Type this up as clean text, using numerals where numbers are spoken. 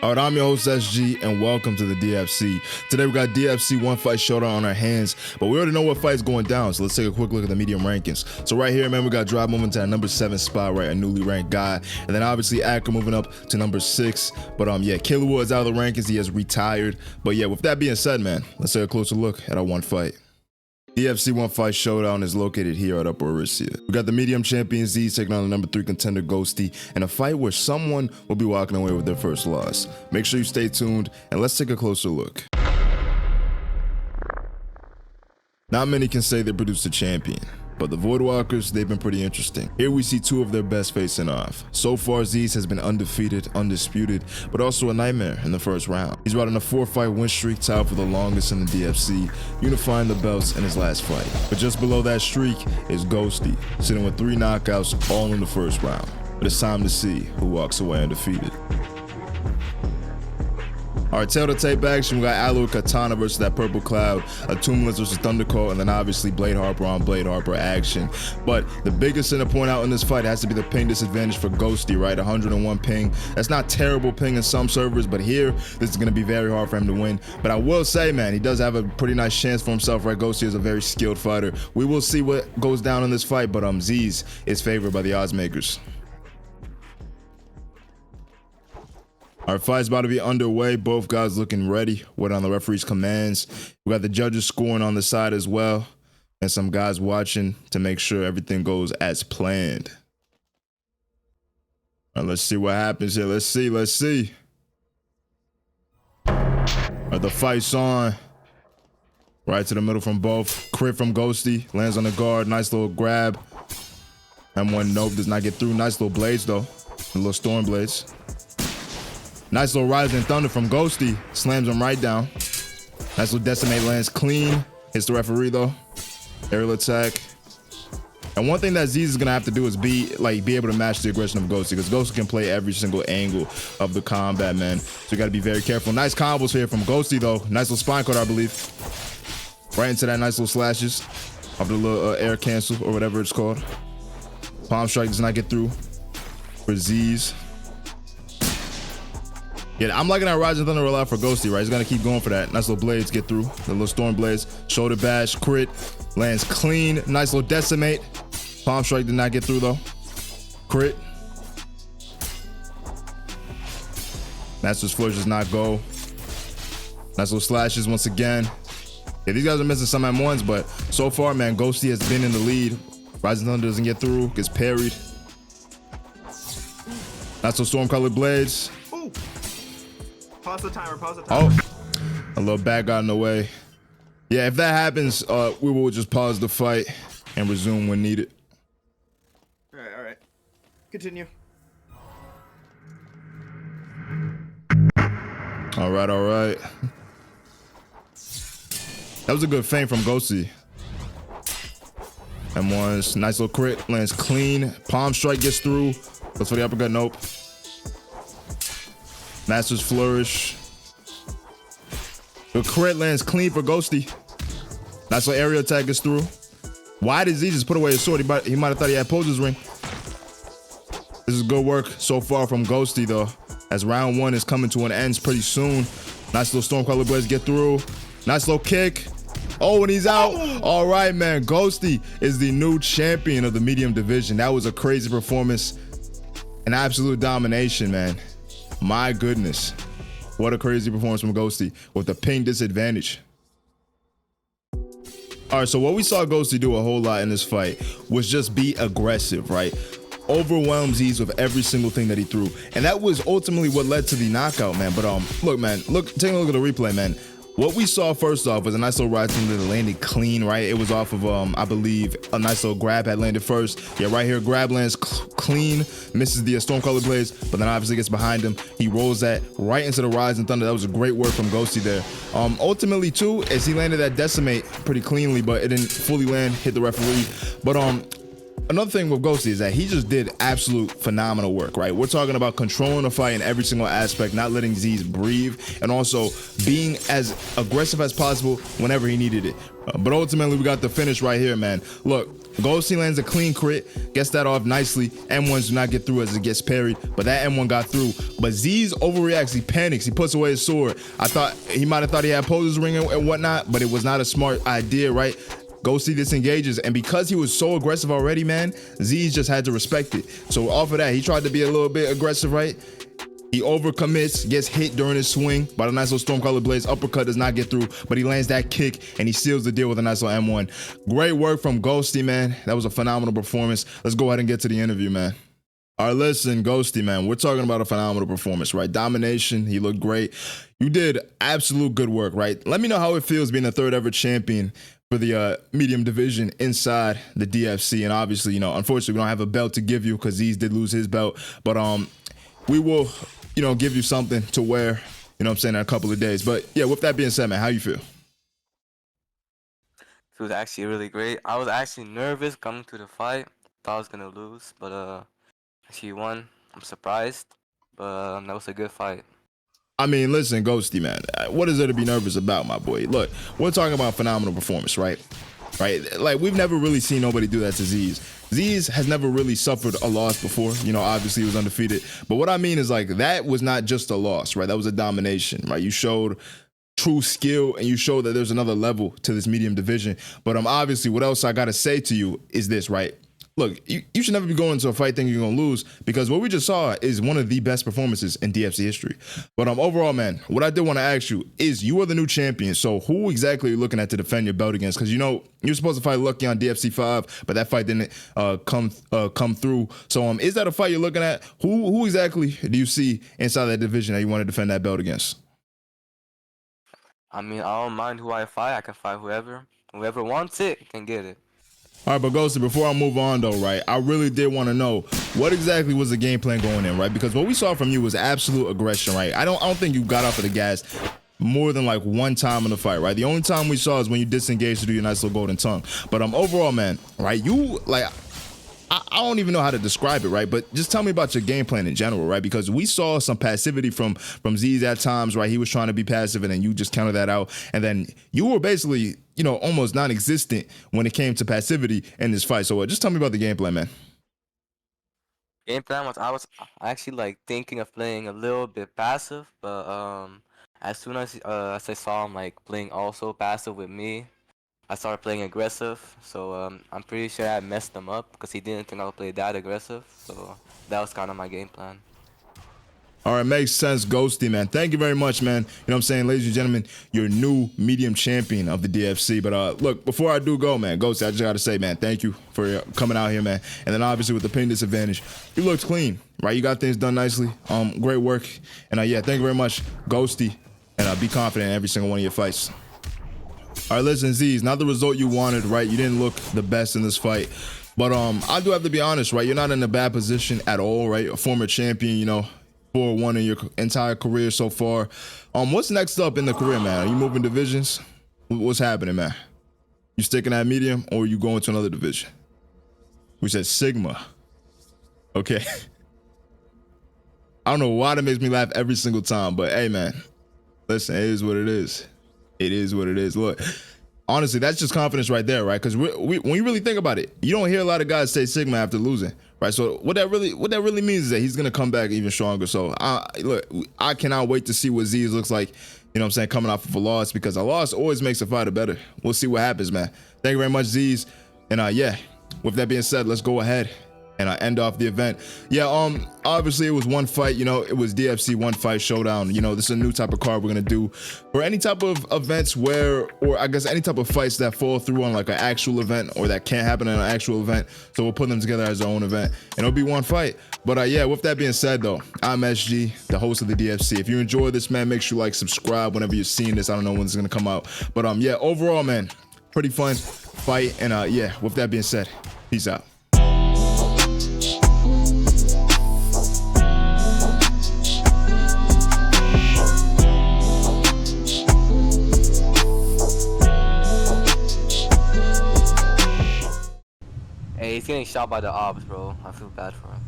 All right, I'm your host SG, and welcome to the DFC. Today we got DFC one fight showdown on our hands, but we already know what fight's going down, so let's take a quick look at the medium rankings. So right here, man, we got Drive moving to that number 7 spot, right, a newly ranked guy, and then obviously Acker moving up to number 6. But yeah, Killer Wood is out of the rankings, he has retired. But yeah, with that being said, man, let's take a closer look at our one fight. DFC one fight showdown is located here at Upper Arisia. We got the medium champion Z taking on the number 3 contender Ghosty in a fight where someone will be walking away with their first loss. Make sure you stay tuned and let's take a closer look. Not many can say they produced a champion, but the Voidwalkers, they've been pretty interesting. Here we see two of their best facing off. So far, Z's has been undefeated, undisputed, but also a nightmare in the first round. He's riding a 4-fight win streak, tied for the longest in the DFC, unifying the belts in his last fight. But just below that streak is Ghosty, sitting with 3 knockouts all in the first round. But it's time to see who walks away undefeated. All right, tail to tape action, we got Aloe Katana versus that Purple Cloud, a Tumulus versus Thundercall, and then obviously Blade Harper on Blade Harper action. But the biggest thing to point out in this fight has to be the ping disadvantage for Ghosty, right? 101 ping. That's not terrible ping in some servers, but here, this is going to be very hard for him to win. But I will say, man, he does have a pretty nice chance for himself, right? Ghosty is a very skilled fighter. We will see what goes down in this fight, but Z's is favored by the odds makers. Our fight's about to be underway. Both guys looking ready, waiting on the referee's commands. We got the judges scoring on the side as well, and some guys watching to make sure everything goes as planned. All right, let's see what happens here. Let's see. All right, the fight's on. Right to the middle from both. Crit from Ghosty, lands on the guard. Nice little grab. M1 nope, does not get through. Nice little blades though. The little storm blades. Nice little Rising Thunder from Ghosty. Slams him right down. Nice little Decimate lands clean. Hits the referee though. Aerial attack. And one thing that Z's is gonna have to do is be able to match the aggression of Ghosty, because Ghosty can play every single angle of the combat, man. So you gotta be very careful. Nice combos here from Ghosty though. Nice little spine cut, I believe. Right into that nice little slashes of the little air cancel or whatever it's called. Palm strike does not get through for Z's. Yeah, I'm liking that Rising Thunder a lot for Ghosty, right? He's gonna keep going for that. Nice little blades get through. The little storm blades. Shoulder bash, crit, lands clean. Nice little decimate. Palm strike did not get through though. Crit. Master's Flourish does not go. Nice little slashes once again. Yeah, these guys are missing some M1s, but so far, man, Ghosty has been in the lead. Rising Thunder doesn't get through, gets parried. Nice little storm colored blades. Pause the timer. Oh, a little bad got in the way. Yeah, if that happens, we will just pause the fight and resume when needed. All right. Continue. All right. That was a good feint from Ghosty. M1's nice little crit, lands clean. Palm strike gets through. Goes for the uppercut, nope. Master's Flourish. The crit lands clean for Ghosty. Nice little aerial attack gets through. Why did Z just put away his sword? He might have thought he had Poser's ring. This is good work so far from Ghosty though, as round 1 is coming to an end pretty soon. Nice little Stormcaller Blades get through. Nice little kick. Oh, and he's out. All right, man. Ghosty is the new champion of the medium division. That was a crazy performance. An absolute domination, man. My goodness. What a crazy performance from Ghosty with the ping disadvantage. All right, so what we saw Ghosty do a whole lot in this fight was just be aggressive, right? Overwhelm Z's with every single thing that he threw. And that was ultimately what led to the knockout, man. But look, man, take a look at the replay, man. What we saw first off was a nice little Rising Thunder that landed clean, right? It was off of, I believe, a nice little grab had landed first. Yeah, right here, grab lands clean, misses the Stormcaller Blades, but then obviously gets behind him. He rolls that right into the Rising Thunder. That was a great work from Ghosty there. Ultimately, too, as he landed that Decimate pretty cleanly, but it didn't fully land, hit the referee. But another thing with Ghosty is that he just did absolute phenomenal work, right? We're talking about controlling the fight in every single aspect, not letting Z's breathe, and also being as aggressive as possible whenever he needed it. But ultimately, we got the finish right here, man. Look, Ghosty lands a clean crit, gets that off nicely. M1s do not get through as it gets parried, but that M1 got through. But Z's overreacts, he panics, he puts away his sword. I thought he might have thought he had Poser's ring and whatnot, but it was not a smart idea, right? Ghosty disengages, and because he was so aggressive already, man, Z's just had to respect it. So off of that, he tried to be a little bit aggressive, right? He overcommits, gets hit during his swing by the nice little Stormcaller Blaze. Uppercut does not get through, but he lands that kick and he seals the deal with a nice little M1. Great work from Ghosty, man. That was a phenomenal performance. Let's go ahead and get to the interview, man. All right, listen, Ghosty, man, we're talking about a phenomenal performance, right? Domination, he looked great. You did absolute good work, right? Let me know how it feels being the third ever champion for the medium division inside the DFC. And obviously, unfortunately, we don't have a belt to give you because Z's did lose his belt. But we will, give you something to wear, in a couple of days. But yeah, with that being said, man, how you feel? It was actually really great. I was actually nervous coming to the fight. Thought I was gonna lose, but she won. I'm surprised, but that was a good fight. I mean, listen, Ghosty, man, what is there to be nervous about, my boy? Look, we're talking about phenomenal performance, right? Like, we've never really seen nobody do that to Z's. Z's has never really suffered a loss before. Obviously he was undefeated. But what I mean is, like, that was not just a loss, right? That was a domination, right? You showed true skill and you showed that there's another level to this medium division. But obviously, what else I got to say to you is this, right? Look, you should never be going into a fight thinking you're going to lose, because what we just saw is one of the best performances in DFC history. But overall, man, what I did want to ask you is, you are the new champion. So who exactly are you looking at to defend your belt against? Because, you're supposed to fight Lucky on DFC 5, but that fight didn't come through. So is that a fight you're looking at? Who exactly do you see inside that division that you want to defend that belt against? I mean, I don't mind who I fight. I can fight whoever. Whoever wants it can get it. All right, but Ghosty, before I move on though, right, I really did want to know what exactly was the game plan going in, right? Because what we saw from you was absolute aggression, right? I don't think you got off of the gas more than like one time in the fight, right? The only time we saw is when you disengaged to do your nice little golden tongue. But overall, man, right, you, like, I don't even know how to describe it, right? But just tell me about your game plan in general, right? Because we saw some passivity from Z's at times, right? He was trying to be passive, and then you just counted that out. And then you were basically, almost non-existent when it came to passivity in this fight. So just tell me about the game plan, man. Game plan was, I was actually like thinking of playing a little bit passive, but as soon as I saw him like playing also passive with me, I started playing aggressive. So I'm pretty sure I messed him up because he didn't think I would play that aggressive. So that was kind of my game plan. All right, makes sense, Ghosty, man. Thank you very much, man. Ladies and gentlemen, your new medium champion of the DFC. But look, before I do go, man, Ghosty, I just got to say, man, thank you for coming out here, man. And then obviously with the pin disadvantage, you looked clean, right? You got things done nicely. Great work. And yeah, thank you very much, Ghosty. And be confident in every single one of your fights. All right, listen, Z's, not the result you wanted, right? You didn't look the best in this fight. But I do have to be honest, right? You're not in a bad position at all, right? A former champion, 4-1 in your entire career so far. What's next up in the career, man? Are you moving divisions? What's happening, man? You sticking at medium, or are you going to another division? We said Sigma. Okay. I don't know why that makes me laugh every single time, but hey, man, listen, it is what it is. It is what it is. Look, honestly, that's just confidence right there, right? Because when you really think about it, you don't hear a lot of guys say Sigma after losing, right? So what that really means is that he's gonna come back even stronger. So look, I cannot wait to see what Z's looks like. Coming off of a loss, because a loss always makes a fighter better. We'll see what happens, man. Thank you very much, Z's. And yeah, with that being said, let's go ahead and end off the event. Yeah, obviously it was one fight, it was DFC one fight showdown. This is a new type of card we're gonna do for any type of events or I guess any type of fights that fall through on like an actual event or that can't happen in an actual event. So we'll put them together as our own event, and it'll be one fight. But yeah, with that being said though, I'm SG, the host of the DFC. If you enjoy this, man, make sure you like, subscribe whenever you're seeing this. I don't know when it's gonna come out, but yeah, overall, man, pretty fun fight. And yeah, with that being said, peace out. Hey, he's getting shot by the ops, bro. I feel bad for him.